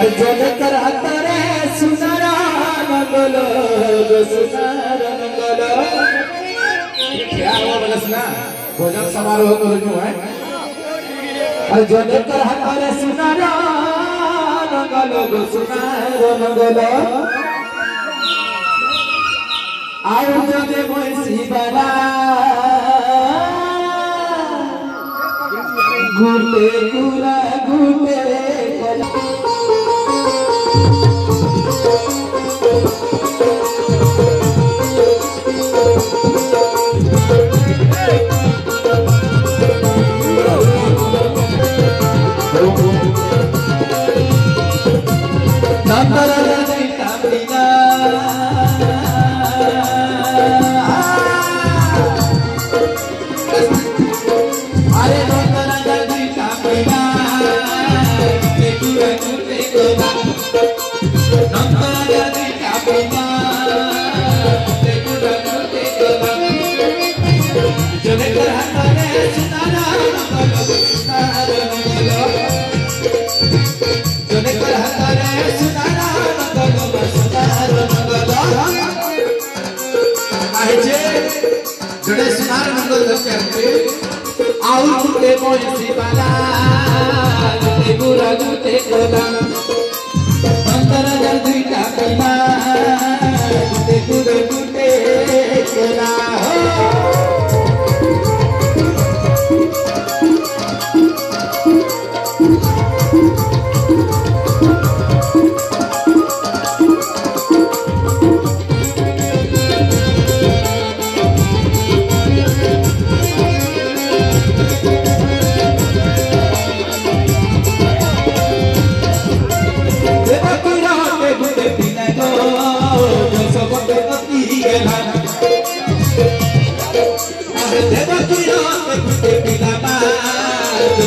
अर्जुन कर हतरे सुनारा नंगलो सुनारा नंगलो क्या हुआ बलस ना भोजन समारोह करो जो है अर्जुन कर हतरे सुनारा नंगलो सुनारा नंगलो आओ जने मोसी बना गुटे गुला गुटे जड़े सुनार मंगल करते आउ गुटे मोसी बाला गुटे गुरा गुटे कोला अंतर जल दुईटा कला गुटे गुरा गुटे कोला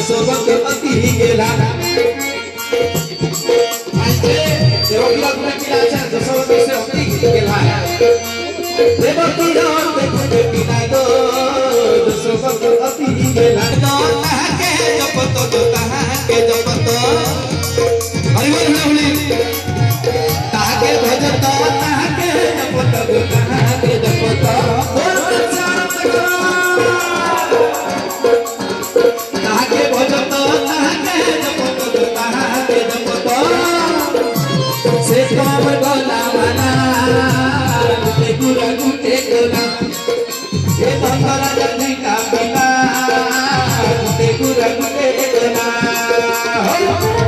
सोबत पति गेला आजे देवगिरा गुना पिला छ सोबत से पति गेला देवगिरा देखते पिला दो सोबत पति गेला तो ताके जपतो तो ताके जपतो हरि बोल होली ताके भजतो ताके जपतो ताके जपतो बोल गुरा गुटे कोला ये बंगारा जल्दी का बिना गुटे गुरा गुटे कोला